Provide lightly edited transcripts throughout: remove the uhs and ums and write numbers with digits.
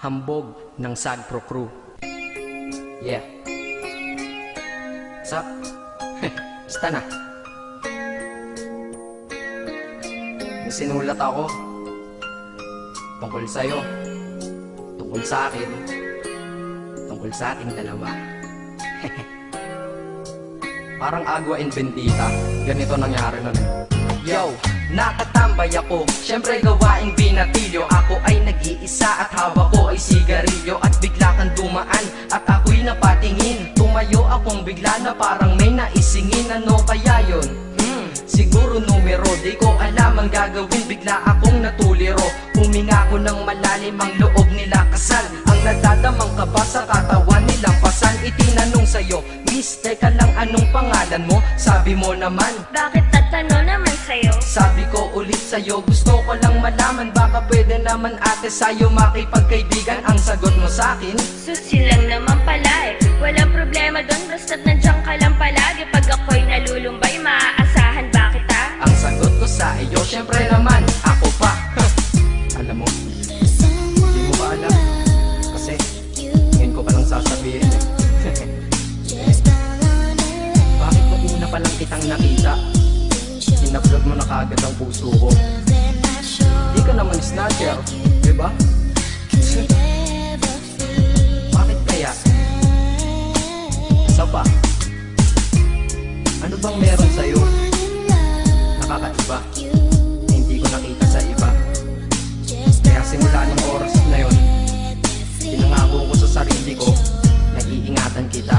Hambog ng Sagpro Crew. Yeah. What's up? Basta na. May sinulat ako tungkol sa'yo, tungkol sa akin, tungkol sa ating dalawa. Parang Agua and Bendita. Ganito nangyari nun eh. Yo! Nakatambay ako, syempre gawaing binatilyo. Ako ay nag-iisa at hawak ko ay sigarilyo. At bigla kang dumaan at ako'y napatingin. Tumayo akong bigla na parang may naisingin. Ano kaya yun? Siguro numero, di ko alam ang gagawin. Bigla akong natuliro. Huminga ko ng malalim, ang loob nila kasal. Ang nadadamang kaba sa katawan nilang pasal. Itinanong sa'yo, Miss, teka lang, anong pangalan mo? Sabi mo naman, bakit tatanong naman sa'yo? sabi ko ulit sa'yo, gusto ko lang malaman. Baka pwede naman ate sa'yo makipagkaibigan. Ang sagot mo sa'kin, Susi lang naman pala eh. Walang problema doon, basta't nandiyan ka lang palagi. Pag ako'y nalulumbay, maaasahan ba kita? ang sagot ko sa iyo, syempre naman, ako pa. Alam mo, hindi mo ba alam? Kasi, ngayon ko palang sasabihin eh. Bakit mo una pa lang kitang nakita? In-upload mo na kaagad ang puso ko. Di ka naman snatcher, diba? Bakit kaya? Isa pa, ano bang meron sa'yo? Nakakaiba, na hindi ko nakita sa iba. Kaya simula ng oras na yon, pinangako ko sa sarili ko na iingatan kita.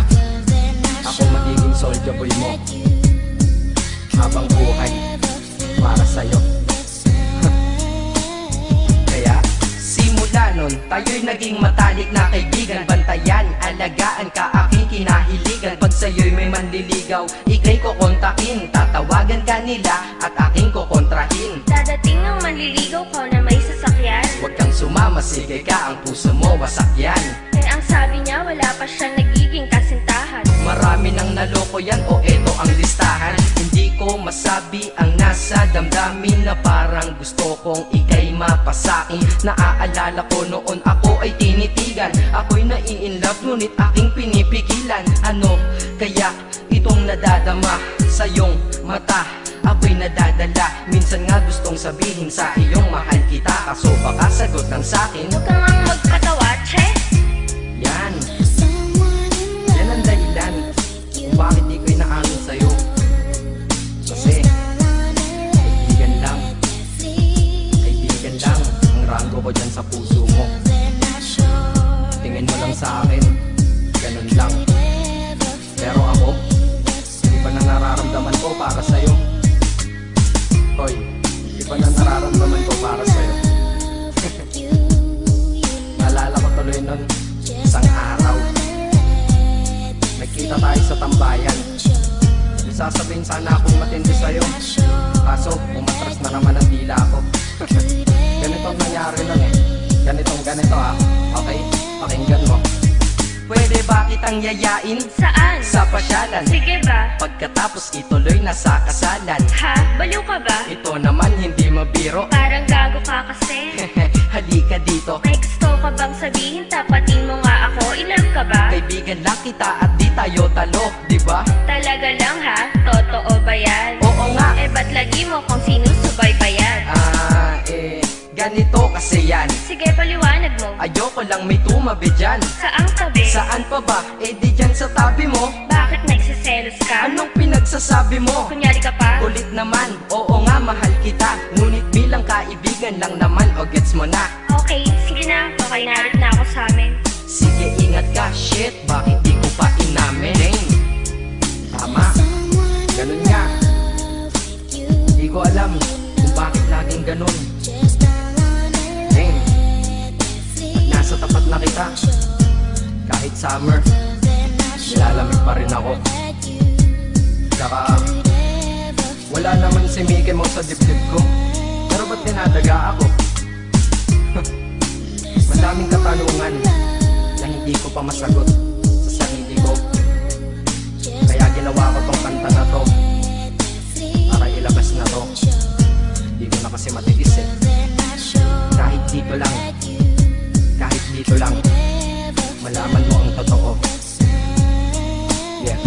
Ako magiging soldier boy mo habang buhay para sa'yo. Kaya simula nun, tayo'y naging matalik na kaibigan. Bantayan, alagaan ka, aking kinahiligan. Pag sa'yo'y may manliligaw, ika'y kukontakin. Tatawagan ka nila at aking kukontrahin. Dadating ang manliligaw ko na may sasakyan. Huwag kang sumama, sige ka, ang puso mo wasak yan. Eh ang sabi niya, wala pa siyang nagiging kasintahan. Marami nang naloko yan, o eto ang listahan. Hindi ko masabi ang nasa damdamin, na parang gusto kong ika'y mapasakin. Naaalala ko noon ako ay tinitigan. Ako'y nai-inlove ngunit aking pinipigilan. Ano kaya itong nadadama sa iyong mata? Ako'y nadadala, minsan nga gustong sabihin sa iyong mahal kita. Kaso baka sagot lang sa'kin, Huwag kang ang magpatawa, che. yan ang dahilan kung bakit di ko inaamin sa'yo. Kasi kaibigan lang ang rango ko dyan sa puso mo. Tingin mo lang sa akin, ganun lang. Pero ako, iba na nararamdaman ko para sa'yo. Hoy, iba na nararamdaman ko para sa'yo. Naalala ko tuloy nun, isang araw nagkita tayo sa tambayan. Sasabihin sana akong matindi sa'yo, kaso umatras na naman ang dila ko. Ganito ang nangyari nun eh. Ganito ah. Okay, pakinggan mo. Pwede ba kitang yayain Saan? sa pasyalan? Sige ba? Pagkatapos ituloy na sa kasalan. Ha? Baliw ka ba? Ito naman hindi mabiro. Parang gago ka kasi. Halika dito, May gusto ka bang sabihin? Tapatin mo nga ako. In-love ka ba? kaibigan lang kita at di tayo talo, diba? Talaga lang ha? Totoo ba yan? Oo nga. Eh ba't lagi mo kung sinusubaybayan? Ganito kasi yan. Sige, paliwanag mo. Ayoko lang may tumabi dyan. Saang tabi? Saan pa ba? Eh di dyan sa tabi mo. Bakit nagsiselos ka? Anong pinagsasabi mo? Kunyari ka pa? Kulit naman, oo nga mahal kita. Ngunit bilang kaibigan lang naman, o gets mo na. Okay, sige na. Okay, narit na ako sa amin. Sige ingat ka, shit, bakit di ko pa inamin? Dang. Tama, ganun nga. Di ko alam kung bakit laging ganun. Dang. Pag nasa tapat na kita, kahit summer, nilalamig pa rin ako. Tsaka wala naman si Mickey Mouse sa dibdib ko, pero ba't dinadaga ako? Madaming katanungan na hindi ko pa masagot sa sarili ko. Kaya ginawa ko tong kanta na to para ilabas na to. Hindi ko na kasi matiis eh. Kahit dito lang, kahit dito gusto lang malaman mo ang totoo. Yeah.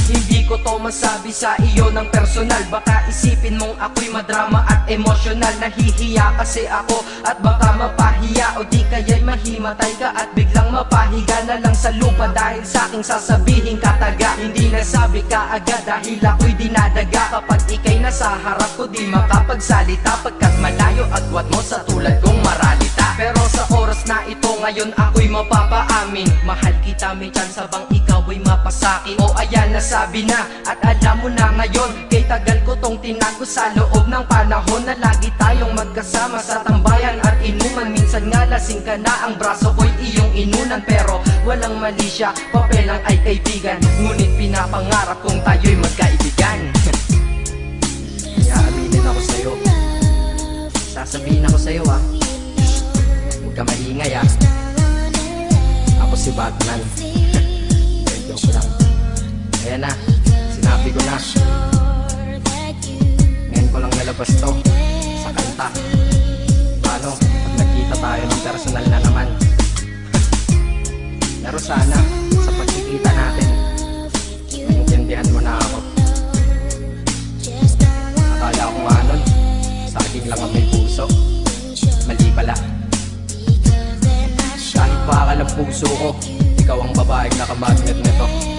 Hindi ko to masabi sa iyo ng personal. Baka isipin mong ako'y madrama at emosyonal. Nahihiya kasi ako at baka mapahiya, o di kaya'y mahimatay ka at biglang mapahiga na lang sa lupa dahil sa aking sasabihin kataga. Hindi nasabi ka agad dahil ako'y dinadaga. Kapag ika'y nasa harap ko di makapagsalita, pagkat malayo agwat mo sa tulad kong maralita. Pero sa oras na ito ngayon ako'y mapapaamin, mahal kita, may chance bang ikaw ay mapasaki? O ayan, nasabi na at alam mo na ngayon. Kay tagal ko tong tinago sa loob ng panahon na lagi tayong magkasama sa tambayan at inuman. Minsan nga lasing ka na, ang braso ko'y iyong inunan. Pero walang mali siya, papelang ay kaibigan. Ngunit pinapangarap kong tayo'y magkaibigan. Kaya aminin ako sa'yo, sasabihin ako sa'yo ah, huwag ka maingay ah. Ako si Batman. Joke lang. Ayan na, sinabi ko na. Ngayon ko lang nalabas to sa kanta. Paano pag nagkita tayo ng personal na naman? Pero sana sa pagkikita natin maintindihan mo na ako. Akala ko nga nun saging lang ang may puso. Mali pala. Kahit bakal ang puso ko, ikaw ang babaeng nakamagnet nito.